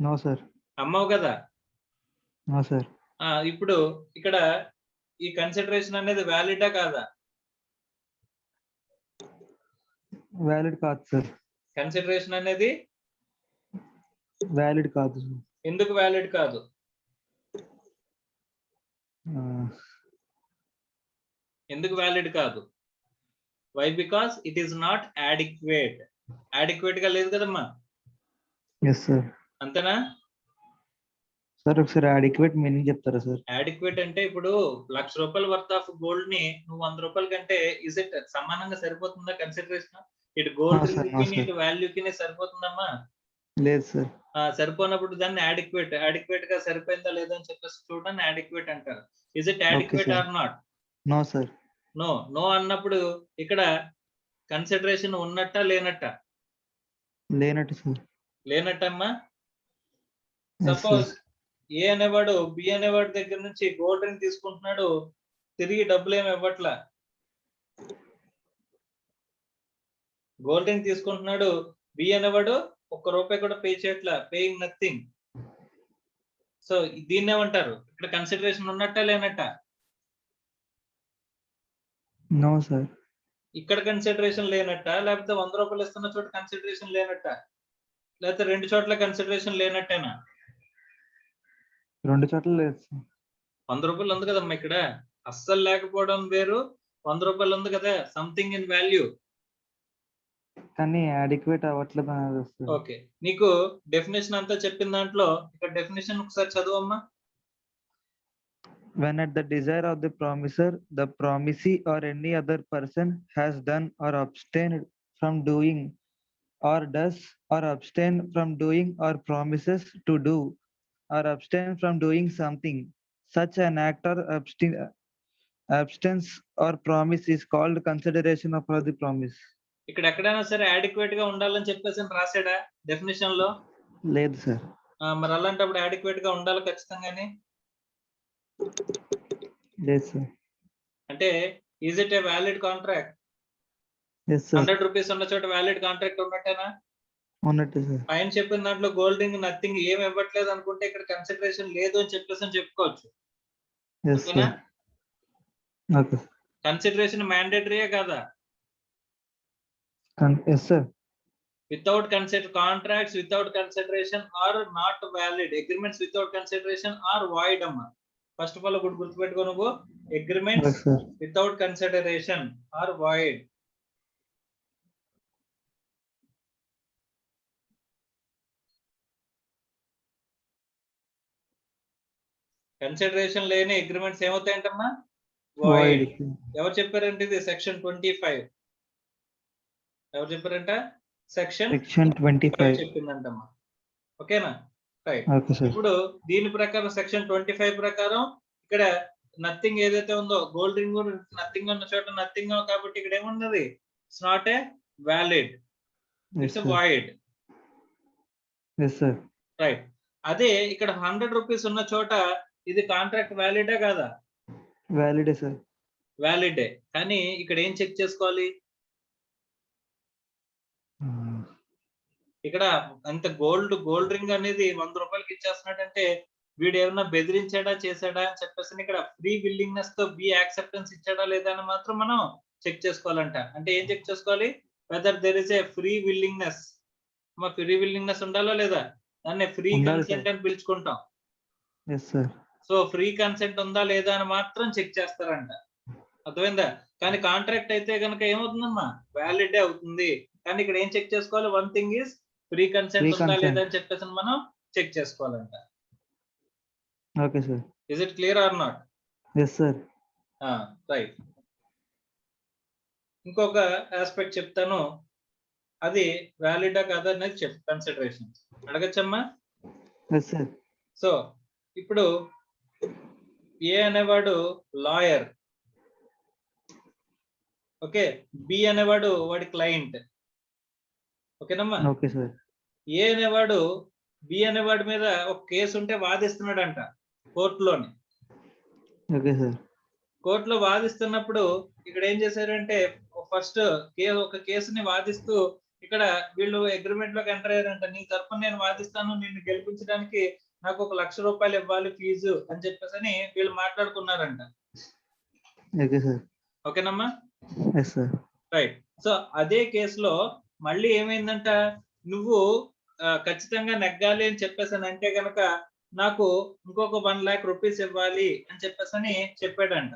No sir. అమ్మవు కదా. No sir. ఇప్పుడు ఇక్కడ ఈ కన్సిడరేషన్ అనేది వ్యాలిడా కాదా? వ్యాలిడ్ కాదు సార్. కన్సిడరేషన్ అనేది వ్యాలిడ్ కాదు సార్. ఎందుకు వ్యాలిడ్ కాదు? ఎందుకు వ్యాలిడ్ కాదు? Why? Because it is not adequate. Adequate గా లేదు కదమ్మా. Yes sir. అంతేనా సార్? ఒకసారి అడిక్వేట్ మీనింగ్ చెప్తారా సార్? అడిక్వేట్ అంటే ఇప్పుడు 1,00,000 రూపాయల వర్త్ ఆఫ్ గోల్డ్ ని నువ్వు 100 రూపాయల కంటే ఇస్ ఇట్ సమానంగా సరిపోతుందా కన్సిడరేషన్? ఇటు గోల్డ్ రింగ్ కి ఇటు వాల్యూ కి సరిపోతుందమ్మా? లేదు సార్. సరిపోనప్పుడు దాన్ని అడిక్వేట్ గా సరిపోయిందా లేదా అని చెప్పేసి చూడడానికి అడిక్వేట్ అంటారు. Is it adequate or not? No sir. No అన్నప్పుడు ఇక్కడ కన్సిడరేషన్ ఉన్నట్టా లేనట్టా? లేనట్టు సార్. లేనట్టమ్మా. సపోజ్ ఏ అనేవాడు బి అనేవాడి దగ్గర నుంచి గోల్డ్ రింగ్ తీసుకుంటున్నాడు, తిరిగి డబ్బులు ఏమి ఇవ్వట్లా. గోల్డ్ రింగ్ తీసుకుంటున్నాడు, బి అనేవాడు 1 రూపాయి కూడా పే చేయట్లా, పేయింగ్ నథింగ్. సో దీన్ని ఏమంటారు? ఇక్కడ కన్సిడరేషన్ ఉన్నట్టా లేనట్టా? No sir. ఇక్కడ కన్సిడరేషన్ లేనట్టా, లేకపోతే 100 రూపాయలు ఇస్తున్న చోట కన్సిడరేషన్ లేనట్టా, లేకపోతే 2 చోట్ల కన్సిడరేషన్ లేనట్టేనా? 2 చోట్ల లేదు సార్. 100 రూపాయలు ఉంది కదమ్మా. ఇక్కడ అస్సలు లేకపోవడం వేరు, 100 రూపాయలు ఉంది కదా, సంథింగ్ ఇన్ వాల్యూ. కానీ అడిక్వేట్ అవ్వట్లేదు అనేది వస్తుంది. ఓకే, నీకు డెఫినేషన్ అంతా చెప్పిన దాంట్లో ఇక్కడ డెఫినేషన్ ఒకసారి చదువమ్మా. When at the desire of the promiser, the promisee or any other person has done or abstained from doing or does or abstain from doing or promises to do or abstain from doing something, such an act or abstinence or promise is called consideration of the promise. ఇక్కడ ఎక్కడైనా సరే adequate గా ఉండాలని చెప్పేసి రాసాడా definition లో? లేదు sir. మరి అలాంటప్పుడు అడిక్వేట్ గా ఉండాలి ఖచ్చితంగానే. లేదు సార్. అంటే is it a valid contract? Yes sir. 100 rupees ఉన్న చోట వ్యాలిడ్ కాంట్రాక్ట్ ఉన్నట్టేనా? ఉన్నట్టు సార్. పైన చెప్పిన దాంట్లో గోల్డ్ రింగ్ నథింగ్ ఏమి ఇవ్వట్లేదు అనుకుంటే ఇక్కడ కన్సిడరేషన్ లేదు అని చెప్పేసి చెప్పుకోవచ్చు. కన్సిడరేషన్ మ్యాండేటరీయే కాదా? Yes sir. Without contracts without consideration are not valid. Agreements without consideration are void amma. First of all గుర్తుపెట్టుకో నువ్వు, agreements without consideration are void. Consideration లేని అగ్రిమెంట్స్ ఏమవుతాయంటమ్మా? void. ఎవరు చెప్పారంటే ఇది సెక్షన్ 25. ఎవరు చెప్పారంట? సెక్షన్ 25 చెప్పిందంటమ్మా. ఓకేనా? రైట్. ఇప్పుడు దీని ప్రకారం సెక్షన్ 25 ప్రకారం ఇక్కడ నథింగ్ ఏదైతే ఉందో, గోల్డ్ రింగ్ నథింగ్ ఉన్న చోట నథింగ్ కాబట్టి ఇక్కడ ఏమున్నది? It's not a valid, it's void. Right. అదే ఇక్కడ 100 రూపీస్ ఉన్న చోట ఇది కాంట్రాక్ట్ వ్యాలిడే కాదా? వ్యాలిడే సార్. వ్యాలిడే. కానీ ఇక్కడ ఏం చెక్ చేసుకోవాలి? ఇక్కడ అంత గోల్డ్ రింగ్ అనేది 100 రూపాయలకి ఇచ్చేస్తున్నాడంటే వీడు ఏమన్నా బెదిరించాడా చేశాడా అని చెప్పేసి ఇక్కడ ఫ్రీ విల్లింగ్నెస్ తో బి యాక్సెప్టెన్స్ ఇచ్చాడా లేదా అని మాత్రం మనం చెక్ చేసుకోవాలంట. అంటే ఏం చెక్ చేసుకోవాలి? Whether there is a free willingness. Free willingness ఉండాలా లేదా? దాన్ని ఫ్రీ ఉండాలి కన్సెంట్ సార్. అని పిలుచుకుంటాం. Yes sir. So free consent ఉందా లేదా అని మాత్రం చెక్ చేస్తారంట. అర్థమైందా? కానీ కాంట్రాక్ట్ అయితే గనుక ఏమవుతుందమ్మా? వ్యాలిడే అవుతుంది. కానీ ఇక్కడ ఏం చెక్ చేసుకోవాలి? One thing is free consent ఉందా లేదా అని చెప్పేసి మనం చెక్ చేసుకోవాలంట. Okay sir. Is it clear or not? Yes sir. Right. ఇంకొక ఆస్పెక్ట్ చెప్తాను. అది వ్యాలిడా కాదా అనేది కన్సిడరేషన్. అడగచ్చమ్మా? Yes sir. సో ఇప్పుడు ఏ అనేవాడు లాయర్, ఓకే, బి అనేవాడు వాడి క్లయింట్, ఓకేనమ్మా? Okay sir. ఏ అనేవాడు బి అనేవాడి మీద ఒక కేసు ఉంటే వాదిస్తున్నాడంట కోర్టులోని. Okay sir. కోర్టులో వాదిస్తున్నప్పుడు ఇక్కడ ఏం చేశారంటే ఫస్ట్ ఒక కేసుని వాదిస్తూ ఇక్కడ వీళ్ళు అగ్రిమెంట్ లోకి ఎంటర్ అయ్యారంట. నీ తరపున నేను వాదిస్తాను, నిన్ను గెలిపించడానికి నాకు 1,00,000 రూపాయలు ఇవ్వాలి ఫీజు అని చెప్పేసి వీళ్ళు మాట్లాడుకున్నారంట. Okay sir. ఓకేనమ్మా? Yes sir. రైట్. సో అదే కేసులో మళ్ళీ ఏమైందంట, నువ్వు ఖచ్చితంగా నెగ్గాలి అని చెప్పేసి అంటే గనక నాకు ఇంకొక 1,00,000 రూపీస్ ఇవ్వాలి అని చెప్పేసి చెప్పాడంట.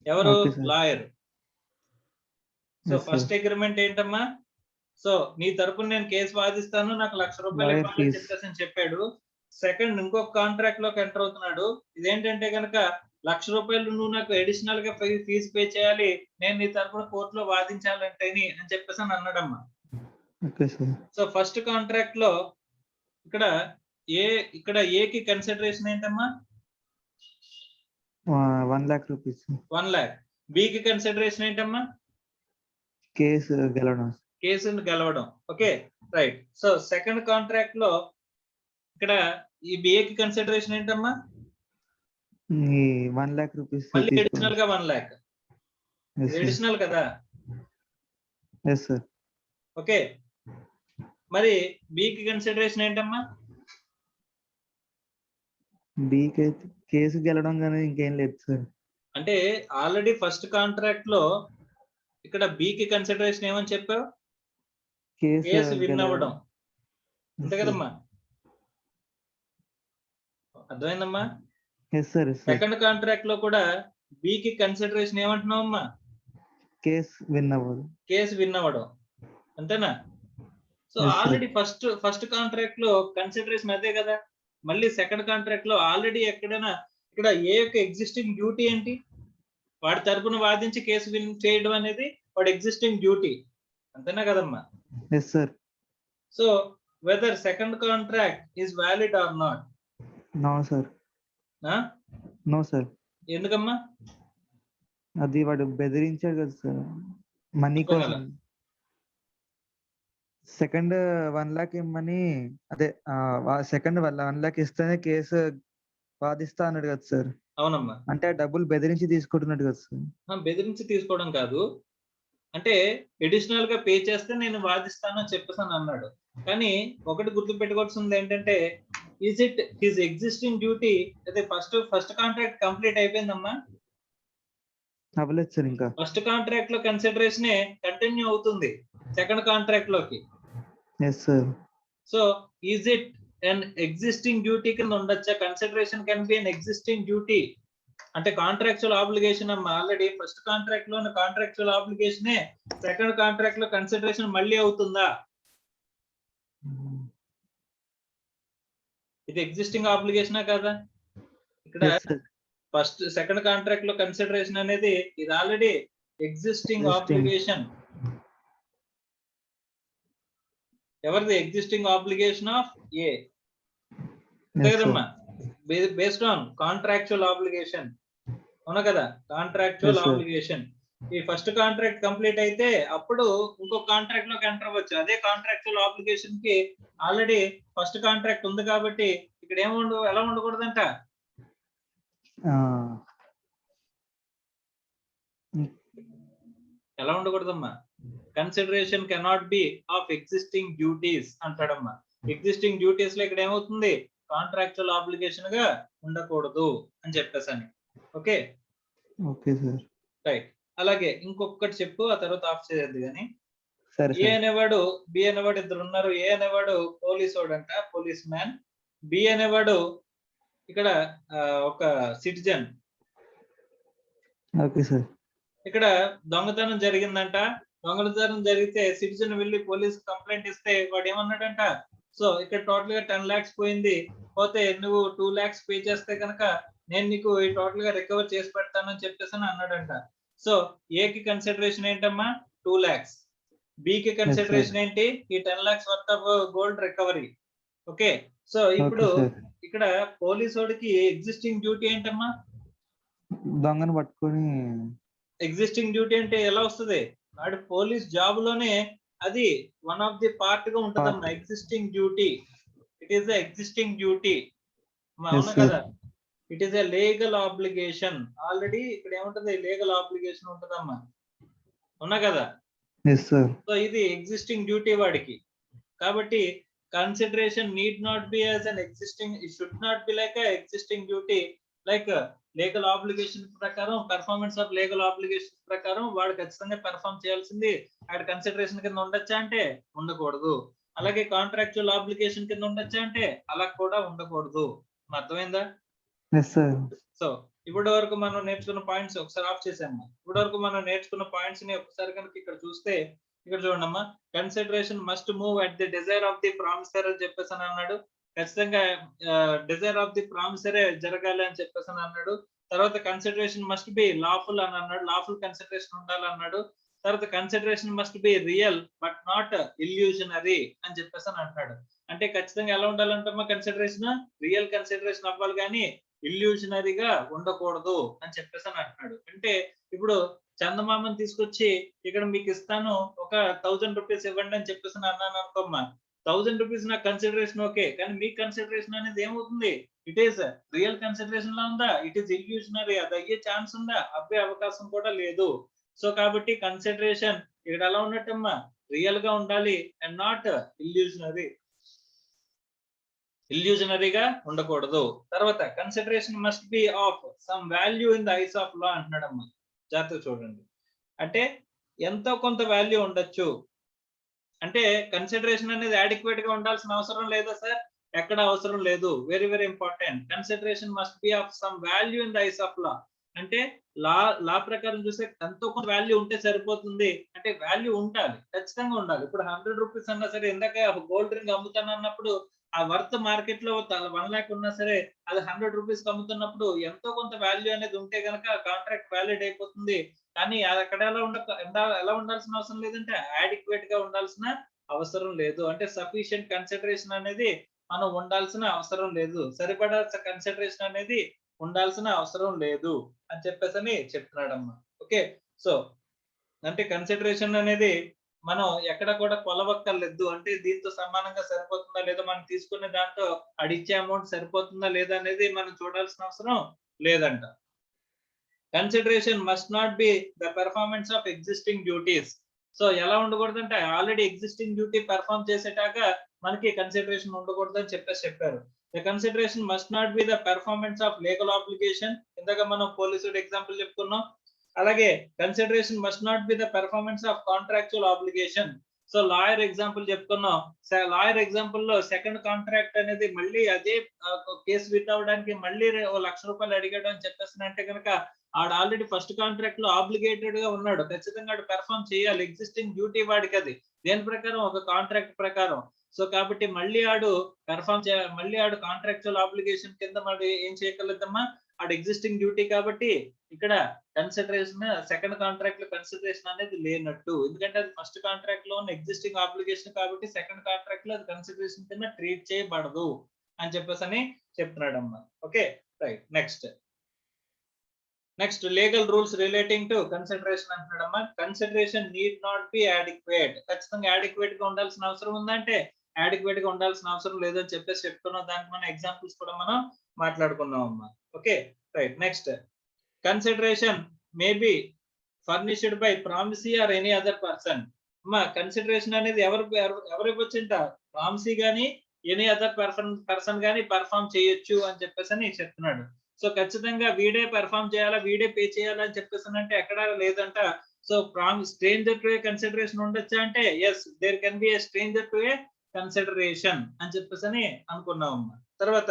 ఎవరు? లాయర్. సో ఫస్ట్ అగ్రిమెంట్ ఏంటమ్మా? సో నీ తరపున నేను కేసు వాదిస్తాను, నాకు 1,00,000 రూపాయలు ఇవ్వాలి అని చెప్పేసి చెప్పాడు. సెకండ్ ఇంకొక కాంట్రాక్ట్ లోకి ఎంటర్ అవుతున్నాడు. ఇదేంటంటే గనక 1,00,000 రూపాయలు నువ్వు నాకు అడిషనల్ గా ఫీజు పే చేయాలి, నేను నీ తరపున కోర్టులో వాదించాలంటే అని చెప్పేసి అన్నాడమ్మా. సో ఫస్ట్ కాంట్రాక్ట్ లో ఇక్కడ ఏకి కన్సిడరేషన్ ఏంటమ్మా? 1,00,000 రూపీస్. 1,00,000. బికి కన్సిడరేషన్ ఏంటమ్మా? కేసును గెలవడం. Okay, right. So second contract లో ఇక్కడ ఈ బిఏకి కన్సిడరేషన్ ఏంటమ్మా? 1,00,000 రూపీస్. మళ్ళీ అడిషనల్ గా 1,00,000. అడిషనల్ కదా? Yes sir. ఓకే, మరి బికి కన్సిడరేషన్ ఏంటమ్మా? బికి అయితే కేసు గెలవడం కానీ ఇంకేం లేదు సార్. అంటే ఆల్రెడీ ఫస్ట్ కాంట్రాక్ట్ లో ఇక్కడ బికి కన్సిడరేషన్ ఏమని చెప్పావు? కేసు విన్ అవ్వడం. అంతే కదమ్మా? అర్థమైందమ్మా? సెకండ్ కాంట్రాక్ట్ లో కూడా బికి కన్సిడరేషన్ ఏమంటున్నావమ్మా? కేసు విన్ అవ్వడం. అంతేనా? సో ఆల్రెడీ ఫస్ట్ కాంట్రాక్ట్ లో కన్సిడరేషన్ అదే కదా. మళ్ళీ సెకండ్ కాంట్రాక్ట్ లో ఆల్రెడీ ఎక్కడైనా ఇక్కడ ఏ యొక్క ఎగ్జిస్టింగ్ డ్యూటీ ఏంటి? వాడి తరపున వాదించి కేసు విన్ చేయడం అనేది వాడి ఎగ్జిస్టింగ్ డ్యూటీ. అంతేనా కదమ్మా? Yes sir. So whether second contract is valid or not? No sir. No sir. ఎందుకమ్మా? అది వాడు బెదిరించాడు కదా సార్ మనీ కోసం. సెకండ్ 1,00,000 ఇమ్మని, అదే సెకండ్ 1,00,000 ఇస్తేనే కేసు వాదిస్తా అన్నాడు కదా సార్. అవునమ్మా. అంటే డబ్బులు బెదిరించి తీసుకుంటున్నాడు కదా సార్. బెదిరించి తీసుకోవడం కాదు, అంటే అడిషనల్ గా పే చేస్తే నేను వాదిస్తాను అని చెప్పేసి అన్నాడు. కానీ ఒకటి గుర్తు పెట్టుకోవాల్సింది ఏంటంటే, is it his existing duty? అయితే ఫస్ట్ కాంట్రాక్ట్ కంప్లీట్ అయిపోయిందమ్మా? అవ్వలేదు సార్. ఇంకా ఫస్ట్ కాంట్రాక్ట్ లో కన్సిడరేషన్ కంటిన్యూ అవుతుంది సెకండ్ కాంట్రాక్ట్ లోకి. Yes sir. So is it an existing duty కింద ఉండొచ్చా? Consideration can be an existing duty. అంటే కాంట్రాక్చువల్ ఆబ్లిగేషన్ అమ్మా. ఆల్రెడీ ఫస్ట్ కాంట్రాక్ట్ లో కాంట్రాక్చువల్ ఆబ్లిగేషన్ సెకండ్ కాంట్రాక్ట్ లో కన్సిడరేషన్ మళ్ళీ అవుతుందా? ఇది ఎగ్జిస్టింగ్ ఆబ్లిగేషనా కదా? ఇక్కడ సెకండ్ కాంట్రాక్ట్ లో కన్సిడరేషన్ అనేది ఇది ఆల్రెడీ ఎగ్జిస్టింగ్ ఆబ్లిగేషన్. ఎవరిది? Existing obligation of A. కదమ్మా? Based on contractual obligation. అవునా కదా? Contractual obligation. ఈ ఫస్ట్ కాంట్రాక్ట్ కంప్లీట్ అయితే అప్పుడు ఇంకొక కాంట్రాక్ట్ లోకి ఎంటర్ అవ్వచ్చు. అదే కాంట్రాక్చువల్ ఆబ్లిగేషన్ కి ఆల్రెడీ ఫస్ట్ కాంట్రాక్ట్ ఉంది కాబట్టి ఇక్కడ ఎలా ఉండకూడదంట? ఎలా ఉండకూడదమ్మా? Consideration cannot be of existing duties అంటాడమ్మా. ఎగ్జిస్టింగ్ డ్యూటీస్ లో ఇక్కడ ఏమవుతుంది? కాంట్రాక్చువల్ ఆబ్లిగేషన్ గా ఉండకూడదు అని చెప్పేసని. Okay okay sir. రైట్. అలాగే ఇంకొకటి చెప్పు, ఆ తర్వాత ఆఫ్ చేయొద్దు గాని. సరే ఏ సార్. అనేవాడు బి అనేవాడు ఇద్దరు ఉన్నారు. ఏ అనేవాడు పోలీసోడంట, పోలీస్ మ్యాన్. బి అనేవాడు ఇక్కడ ఒక సిటిజన్. Okay sir. ఇక్కడ దొంగతనం జరిగిందంట. దొంగతనం జరిగితే సిటిజన్ వెళ్ళి పోలీస్ కంప్లైంట్ ఇస్తే వాడు ఏమన్నాడంట, సో ఇక్కడ టోటల్ గా 10 lakhs పోయింది. పోతే నువ్వు 2 lakhs పే చేస్తే కనుక నేను నీకు ఈ టోటల్ గా రికవర్ చేసి పెడతానని చెప్పేసి అన్నాడంట. సో ఏకి కన్సిడరేషన్ ఏంటమ్మా 2 lakhs. బికి కన్సిడరేషన్ ఏంటి ఈ 10 lakhs worth of gold recovery. Okay so ఇప్పుడు ఇక్కడ పోలీస్ వాడికి ఎగ్జిస్టింగ్ డ్యూటీ ఏంటమ్మా, దొంగను పట్టుకొని ఎగ్జిస్టింగ్ డ్యూటీ అంటే ఎలా వస్తుంది, వాడు పోలీస్ జాబ్ లోనే అది వన్ ఆఫ్ ది పార్ట్ గా ఉంటదమ్మా existing duty. It is existing duty అవునా కదా. It is a legal obligation. Already ఇక్కడ ఏముంటది లీగల్ ఆబ్లిగేషన్ ఉంటదమ్మా అవునా కదా. సో ఇది ఎగ్జిస్టింగ్ డ్యూటీ వాడికి. కాబట్టి consideration need not be as an existing, it should not be like existing duty. Like legal obligation ప్రకారం, పెర్ఫార్మెన్స్ ఆఫ్ లీగల్ ఆబ్లిగేషన్ ప్రకారం వాడు ఖచ్చితంగా పెర్ఫార్మ్ చేయాల్సింది ఆడ కన్సిడరేషన్ కింద ఉండొచ్చా అంటే ఉండకూడదు. అలాగే కాంట్రాక్చువల్ ఆబ్లిగేషన్ కింద ఉండొచ్చా అంటే అలా కూడా ఉండకూడదు. అర్థమైందా. సో ఇప్పటి వరకు మనం నేర్చుకున్న పాయింట్స్ ఒకసారి ఆఫ్ చేసామ్మా. ఇప్పటి వరకు మనం నేర్చుకున్న పాయింట్స్ ని ఒకసారి కనుక ఇక్కడ చూస్తే, ఇక్కడ చూడండి అమ్మా, consideration must move at the desire of the promissory అని చెప్పేసి అన్నాడు. ఖచ్చితంగా డిజైర్ ఆఫ్ ది ప్రామిసరే జరగాలి అని చెప్పేసి అన్నాడు. తర్వాత కన్సిడరేషన్ మస్ట్ బి లాఫుల్ అని అన్నాడు, లాఫుల్ కన్సిడరేషన్ ఉండాలన్నాడు. తర్వాత consideration must be real but not illusionary అని చెప్పేసి అంటున్నాడు. అంటే ఖచ్చితంగా ఎలా ఉండాలంటమ్మా కన్సిడరేషన్, రియల్ కన్సిడరేషన్ అవ్వాలి కానీ ఇల్యూషనరీగా ఉండకూడదు అని చెప్పేసి అంటున్నాడు. అంటే ఇప్పుడు చందమామని తీసుకొచ్చి ఇక్కడ మీకు ఇస్తాను ఒక 1000 రూపీస్ ఇవ్వండి అని చెప్పేసి అన్నాను అనుకోమ్మా, 1000 రూపీస్ నాకు కన్సిడరేషన్ ఓకే, కానీ మీకు కన్సిడరేషన్ అనేది ఏమవుతుంది, ఇట్ ఈస్ రియల్ కన్సిడరేషన్ లా ఉందా, ఇట్ ఈస్ ఇల్యూషనరీ, అది అయ్యే ఛాన్స్ ఉందా, అవ్వే అవకాశం కూడా లేదు. సో కాబట్టి కన్సిడరేషన్ ఇక్కడ ఎలా ఉన్నట్టమ్మా రియల్ గా ఉండాలి అండ్ నాట్ ఇల్యూషనరీ, ఇల్యూజనరీగా ఉండకూడదు. తర్వాత consideration must be of some value in the eyes of law అంటున్నాడమ్మా. జాగ్రత్తగా చూడండి. అంటే ఎంతో కొంత వాల్యూ ఉండొచ్చు. అంటే కన్సిడరేషన్ అనేది అడిక్వేట్ గా ఉండాల్సిన అవసరం లేదా సార్, ఎక్కడ అవసరం లేదు. Very very important. Consideration must be of some value in the eyes of లా. అంటే లా ప్రకారం చూస్తే ఎంతో కొంత వాల్యూ ఉంటే సరిపోతుంది అంటే వాల్యూ ఉండాలి, ఖచ్చితంగా ఉండాలి. ఇప్పుడు 100 రూపీస్ అన్నా సరే, ఇందాక గోల్డ్ రింగ్ అమ్ముతాను అన్నప్పుడు ఆ వర్త్ మార్కెట్ లో 1 lakh ఉన్నా సరే అది 100 రూపీస్ అమ్ముతున్నప్పుడు ఎంతో కొంత వాల్యూ అనేది ఉంటే గనక కాంట్రాక్ట్ వ్యాలిడ్ అయిపోతుంది. కానీ అది అక్కడ ఎలా ఉండాల్సిన అవసరం లేదంటే అడిక్వేట్ గా ఉండాల్సిన అవసరం లేదు. అంటే సఫిషియెంట్ కన్సిడరేషన్ అనేది మనం ఉండాల్సిన అవసరం లేదు, సరిపడా కన్సిడరేషన్ అనేది ఉండాల్సిన అవసరం లేదు అని చెప్పేసి చెప్తున్నాడమ్మా. ఓకే సో అంటే కన్సిడరేషన్ అనేది మనం ఎక్కడ కూడా కొలవక్కర్లేదు. అంటే దీంతో సమానంగా సరిపోతుందా లేదా, మనం తీసుకునే దాంతో అడిచ్చే అమౌంట్ సరిపోతుందా లేదా అనేది మనం చూడాల్సిన అవసరం లేదంట. Consideration must not be the performance of existing duties. So ఎలా ఉండకూడదంటే ఆల్రెడీ ఎగ్జిస్టింగ్ డ్యూటీ పెర్ఫార్మ్ చేసేటాక మనకి కన్సిడరేషన్ ఉండకూడదని చెప్పారు. The consideration must not be the performance of legal obligation. ఇందాక మనం పోలీసు ఎగ్జాంపుల్ చెప్పుకున్నాం. అలాగే consideration must not be the performance of contractual obligation. So lawyer example చెప్పుకున్నాం. Lawyer example లో second contract అనేది మళ్ళీ అదే కేసు విత్ అవ్వడానికి మళ్ళీ 1,00,000 రూపాయలు అడిగాడు అని చెప్పేసినంటే కనుక ఆడు ఆల్రెడీ ఫస్ట్ కాంట్రాక్ట్ లో ఆబ్లిగేటెడ్ గా ఉన్నాడు, ఖచ్చితంగా ఆడు పెర్ఫార్మ్ చేయాలి. ఎగ్జిస్టింగ్ డ్యూటీ వాడికి అది దేని ప్రకారం, ఒక కాంట్రాక్ట్ ప్రకారం. సో కాబట్టి మళ్ళీ ఆడు మళ్ళీ ఆడు కాంట్రాక్చువల్ ఆబ్లిగేషన్ కింద మరి ఏం చేయగలుగుతామా, ఆడు ఎగ్జిస్టింగ్ డ్యూటీ. కాబట్టి ఇక్కడ కన్సిడరేషన్ సెకండ్ కాంట్రాక్ట్ లో కన్సిడరేషన్ అనేది లేనట్టు, ఎందుకంటే అది ఫస్ట్ కాంట్రాక్ట్ లో ఉన్న ఎగ్జిస్టింగ్ ఆబ్లిగేషన్ కాబట్టి సెకండ్ కాంట్రాక్ట్ లో అది కన్సిడరేషన్ కింద ట్రీట్ చేయబడదు అని చెప్పేసి చెప్తున్నాడు అమ్మా. Okay right. Next legal rules relating to consideration అంటున్నాడమ్మా. Consideration need not be adequate. ఖచ్చితంగా అడిక్వేట్ గా ఉండాల్సిన అవసరం ఉందంటే అడిక్వేట్ గా ఉండాల్సిన అవసరం లేదని చెప్పేసి చెప్తున్నాం. దానికి మన ఎగ్జాంపుల్స్ కూడా మనం మాట్లాడుకున్నాం అమ్మా. Okay right. Next consideration may be furnished by promisee or any other person. అమ్మా కన్సిడరేషన్ అనేది ఎవరు ఇవ్వచ్చుంట, ప్రామిసీ గానీ ఎనీ అదర్ పర్సన్ గాని పెర్ఫామ్ చేయొచ్చు అని చెప్పేసి చెప్తున్నాడు. సో ఖచ్చితంగా వీడే పెర్ఫామ్ చేయాలా, వీడే పే చేయాలా అని చెప్పేసి ఎక్కడా లేదంట. So stranger to a consideration ఉండొచ్చా అంటే yes, there can be a stranger to a consideration అని చెప్పేసి అనుకున్నాం అమ్మా. తర్వాత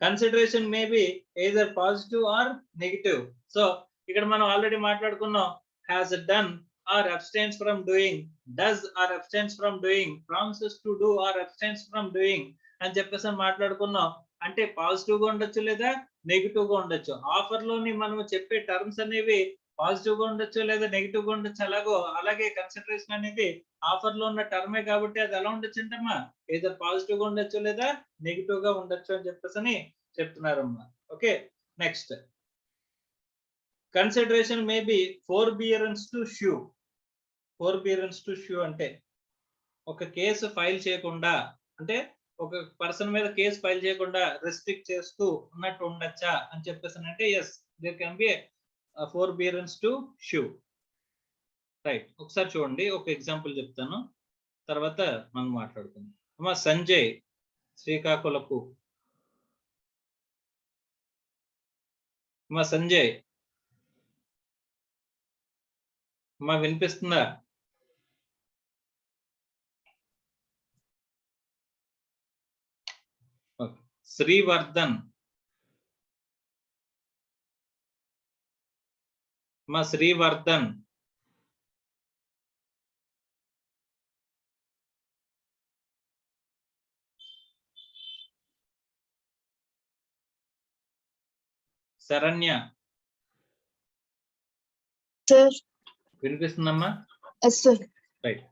consideration may be either positive or negative. So ఇక్కడ మనం ఆల్రెడీ మాట్లాడుకున్నాం, has done or abstains from doing, does or abstains from doing, promises to do or abstains from doing అని చెప్పేసి మాట్లాడుకున్నాం. అంటే పాజిటివ్ గా ఉండొచ్చు లేదా నెగిటివ్ గా ఉండొచ్చు. ఆఫర్ లోని మనం చెప్పే టర్మ్స్ అనేవి పాజిటివ్ గా ఉండొచ్చు లేదా నెగిటివ్ గా ఉండొచ్చు. అలాగే కన్సిడరేషన్ అనేది ఆఫర్ లో ఉన్న టర్మే కాబట్టి అది ఎలా ఉండొచ్చు అంటమ్మా, ఏదో పాజిటివ్ గా ఉండొచ్చు లేదా నెగిటివ్ గా ఉండొచ్చు అని చెప్పేసి చెప్తున్నారమ్మా. Okay, next consideration may be forbearance to sue. Forbearance to sue అంటే ఒక కేసు ఫైల్ చేయకుండా, అంటే ఒక పర్సన్ మీద కేసు ఫైల్ చేయకుండా రెస్ట్రిక్ట్ చేస్తూ ఉన్నట్టు ఉండొచ్చా అని చెప్పేసి అంటే yes, there can be forbearance to sue. Right, ఒకసారి చూడండి, ఒక ఎగ్జాంపుల్ చెప్తాను, తర్వాత మనం మాట్లాడుకుందాం. అమ్మా సంజయ్ శ్రీకాకుళపు. అమ్మా సంజయ్, అమ్మా వినిపిస్తుందా? శ్రీవర్ధన్. అమ్మా శ్రీవర్ధన్. శరణ్య. సార్. వినిపిస్తుందమ్మా? Yes sir. రైట్.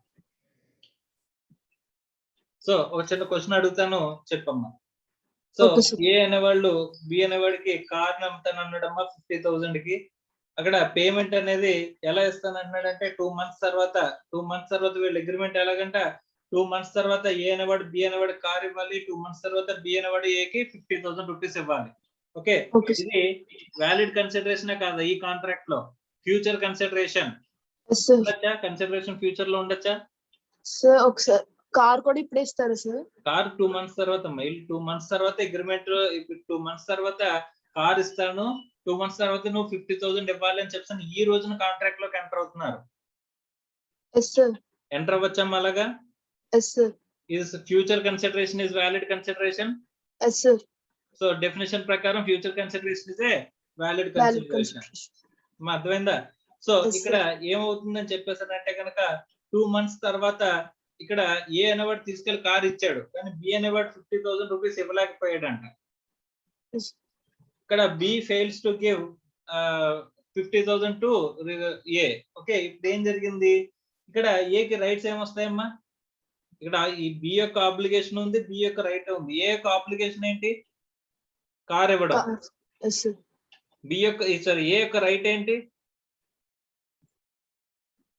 సో ఒక చిన్న క్వశ్చన్ అడుగుతాను, చెప్పమ్మా. సో ఏ అనేవాళ్ళు బి అనేవాడికి కార్ నమ్ముతాను అన్నాడమ్మా 50,000 కి. అక్కడ పేమెంట్ అనేది ఎలా ఇస్తాను అన్నాడంటే 2 months తర్వాత. 2 months తర్వాత వీళ్ళ అగ్రిమెంట్ ఎలాగంట, 2 months తర్వాత ఏ అనేవాడు బి అనేవాడు కార్ ఇవ్వాలి, 2 months తర్వాత బి అనేవాడు ఏకి 50,000 రూపీస్ ఇవ్వాలి. ఓకే, ఇది వ్యాలిడ్ కన్సిడరేషన్ కాదా ఈ కాంట్రాక్ట్ లో? ఫ్యూచర్ కన్సిడరేషన్ ఉండొచ్చా? కన్సిడరేషన్ ఫ్యూచర్ లో ఉండొచ్చా సార్? ఒకసారి కార్ కూడా ఇప్పుడే ఇస్తారు సార్. కార్ 2 months తర్వాత, మైల్ 2 months తర్వాత అగ్రిమెంట్, 2 months తర్వాత కార్ ఇస్తాను, 2 months తర్వాత నువ్వు 50,000 ఇవ్వాలి అని చెప్పి ఈ రోజున కాంట్రాక్ట్ లోకి ఎంటర్ అవుతున్నారు. ఎంటర్ అవ్వచ్చమ్మా అలాగా? Is future consideration is valid consideration? So definition ప్రకారం future consideration is a valid consideration. అర్థమైందా? సో ఇక్కడ ఏమవుతుందని చెప్పేసారంటే కనుక 2 months తర్వాత ఇక్కడ ఏ అనేవాడు తీసుకెళ్లి కార్ ఇచ్చాడు, కానీ బి అనేవాడు 50,000 రూపీస్ ఇవ్వలేకపోయాడంట. ఇక్కడ B fails to give 50,000 to A. Okay, ఇప్పుడు ఏం జరిగింది, ఇక్కడ ఏకి రైట్స్ ఏమొస్తాయమ్మా? ఇక్కడ ఈ బి యొక్క ఆబ్లిగేషన్ ఉంది, బి యొక్క రైట్ ఉంది. ఏ యొక్క ఆబ్లిగేషన్ ఏంటి? కార్ ఇవ్వడం. బి యొక్క ఏ యొక్క రైట్ ఏంటి?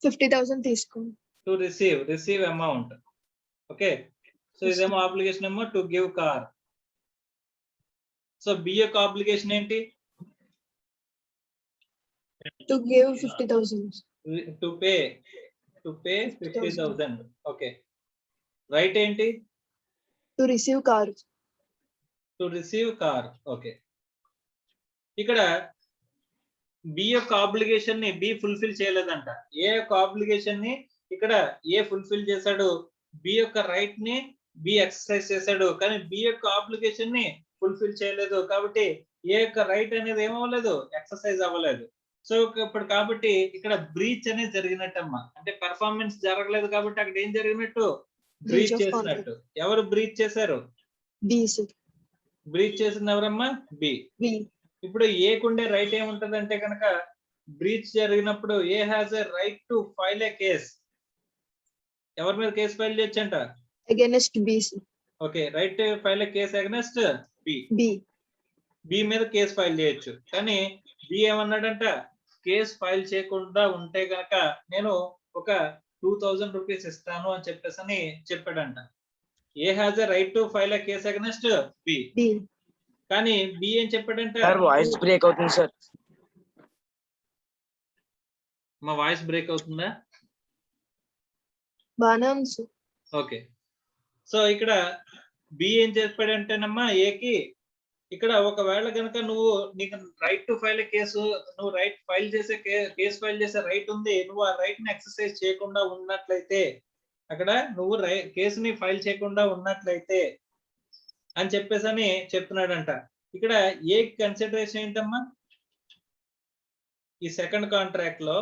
50,000 తీసుకోండి. To receive amount. Okay, so ఇదేమో ఆబ్లిగేషన్ ఏమో to give car. So B యొక్క ఆబ్లిగేషన్ ఏంటి? To give 50,000. To pay 50,000. Okay, right ఏంటి? To receive car. ఓకే, ఇక్కడ బి యొక్క ఆబ్లిగేషన్ ని బి ఫుల్ఫిల్ చేయలేదంట. ఏ యొక్క ఆబ్లిగేషన్ ని ఇక్కడ ఏ ఫుల్ఫిల్ చేశాడు, బి యొక్క రైట్ ని బి ఎక్సర్సైజ్ చేశాడు, కానీ బి యొక్క ఆబ్లిగేషన్ ని ఫుల్ఫిల్ చేయలేదు. కాబట్టి ఏ యొక్క రైట్ అనేది ఏమవ్వలేదు, ఎక్సర్సైజ్ అవ్వలేదు. సో ఇప్పుడు కాబట్టి ఇక్కడ బ్రీచ్ అనేది జరిగినట్టమ్మా. అంటే పెర్ఫార్మెన్స్ జరగలేదు కాబట్టి అక్కడ ఏం జరిగినట్టు, బ్రీచ్ చేసినట్టు. ఎవరు బ్రీచ్ చేశారు? బ్రీచ్ చేసింది ఎవరమ్మా? బి. ఇప్పుడు ఏకుండే రైట్ ఏముంటది అంటే కనుక, బ్రీచ్ జరిగినప్పుడు A has a right to file a case. ఎవరి మీద కేసు ఫైల్ చేయొచ్చంట? Against B. Okay, right to file a case against B. B మీద కేసు ఫైల్ చేయొచ్చు, కానీ బి ఏమన్నాడంట, కేసు ఫైల్ చేయకుండా ఉంటే గనక నేను ఒక 2,000 రూపీస్ ఇస్తాను అని చెప్పేసి చెప్పాడంట. A has a right to file a case against B. కానీ బి ఏం చెప్పాడంటే, వాయిస్ బ్రేక్ అవుతుంది సార్. మా వాయిస్ బ్రేక్ అవుతుందా? బానే ఉంది సార్. ఓకే, సో ఇక్కడ బి ఏం చెప్పాడంటేనమ్మా ఏకి ఇక్కడ ఒకవేళ కనుక నువ్వు నీకు రైట్ టు ఫైల్ కేసు నువ్వు ఫైల్ చేసే కేసు ఫైల్ చేసే రైట్ ఉంది, నువ్వు ఆ రైట్ ని ఎక్సర్సైజ్ చేయకుండా ఉన్నట్లయితే అక్కడ నువ్వు కేసుని ఫైల్ చేయకుండా ఉన్నట్లయితే అని చెప్పేసి అని చెప్తున్నాడంట. ఇక్కడ ఏ కన్సిడరేషన్ ఏంటమ్మా ఈ సెకండ్ కాంట్రాక్ట్ లో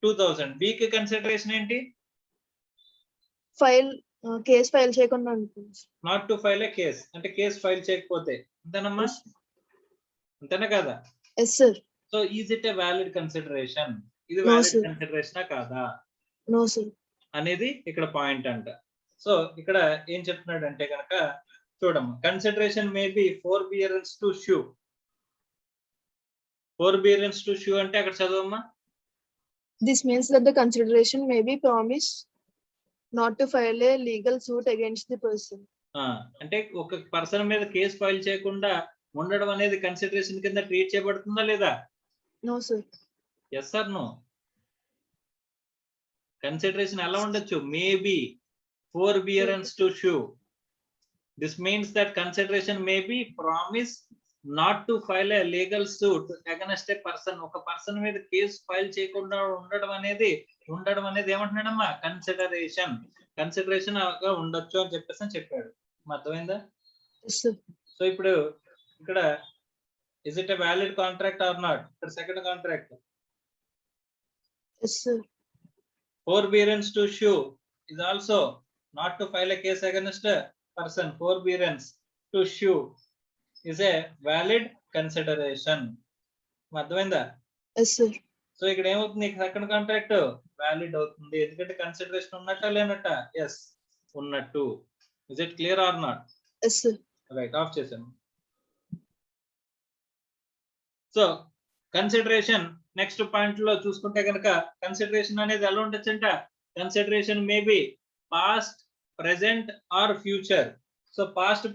2000 బికి కన్సిడరేషన్ ఏంటి? ఫైల్ కేస్ ఫైల్ చేయకుండా ఉంటుంది. Not to file a case అంటే కేసు ఫైల్ చేయకపోతే అంతేనమ్మా, అంతేనా కదా? Yes sir. So is it a valid consideration? ఇది No, వ్యాలిడ్ sir. కన్సిడరేషనా కాదా నో సార్. అనేది ఇక్కడ పాయింట్ అంట. సో ఇక్కడ ఏం చెప్తున్నాడు అంటే కనుక చూడమ్మా, consideration may be forbearance to sue. Forbearance to sue అంటే అక్కడ చదవమ్మా. This means that the consideration may be promised not to file a legal suit against the person. అంటే ఒక పర్సన్ మీద కేసు ఫైల్ చేయకుండా ఉండడం అనేది కన్సిడరేషన్ కింద ట్రీట్ చేయబడుతుందా లేదా? No sir. Yes or no? Consideration ఎలా ఉండొచ్చు? Maybe forbearance to sue. This means that consideration may be promise not to file a legal suit against a person. ఒక person మీద case file చేయకుండా ఉండడం అనేది ఏమంటున్నాడమ్మా? Consideration గా ఉండొచ్చు అని చెప్పేసి అని చెప్పాడు. అర్థమైందా? Yes sir. సో ఇప్పుడు ఇక్కడ is it a valid contract or not? ఇక్కడ second contract Yes sir. forbearance to sue is also not to file a case against a person. Forbearance to sue is a valid consideration. అర్థమైందా? Yes sir. So ఇక్కడ ఏమవుతుంది? Second contract valid అవుతుంది ఎందుకంటే consideration ఉన్నట్ట లేనట్ట? Yes ఉన్నట్టు. Is it clear or not? Yes sir. Right, off చేశాను. So consideration next point లో చూసుకుంటే కనుక కన్సిడరేషన్ అనేది ఎలా ఉండొచ్చంట? Consideration may be past, present or future. So past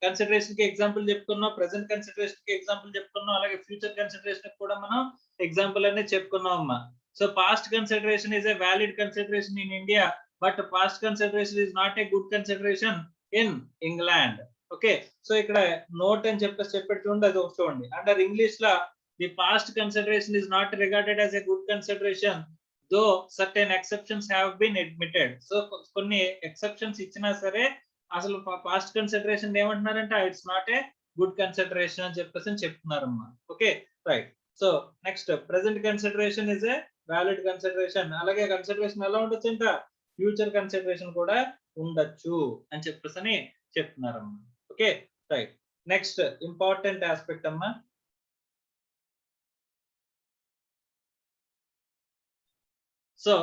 consideration కి ఎగ్జాంపుల్ చెప్పుకున్నాం, ప్రెసెంట్ కన్సిడరేషన్ కి ఎగ్జాంపుల్ చెప్పుకున్నాం, అలాగే ఫ్యూచర్ కన్సిడరేషన్ కూడా మనం ఎగ్జాంపుల్ అనేది చెప్పుకున్నాం అమ్మా. So past consideration is a valid consideration in India, but past consideration is not a good consideration in England. Okay, so ఇక్కడ నోట్ అని చెప్పేది చూడండి, అది చూడండి. Under English law the past consideration is not regarded as a good consideration though certain exceptions have been admitted. So కొన్ని exceptions ఇచ్చినా సరే అసలు పాస్ట్ కన్సిడరేషన్ ఏమంటున్నారంటే it's not a good consideration అని చెప్పేసి చెప్తున్నారమ్మా. Okay right. So next present consideration is a valid consideration. అలాగే consideration ఎలా ఉండొచ్చు అంట? ఫ్యూచర్ కన్సిడరేషన్ కూడా ఉండొచ్చు అని చెప్పేసి చెప్తున్నారమ్మా. Okay right. Next important aspect అమ్మా, so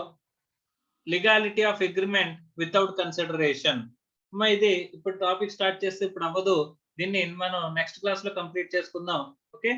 legality of agreement without consideration. అమ్మా ఇది ఇప్పుడు టాపిక్ స్టార్ట్ చేస్తే ఇప్పుడు అవ్వదు, దీన్ని మనం నెక్స్ట్ క్లాస్ లో కంప్లీట్ చేసుకుందాం. ఓకే.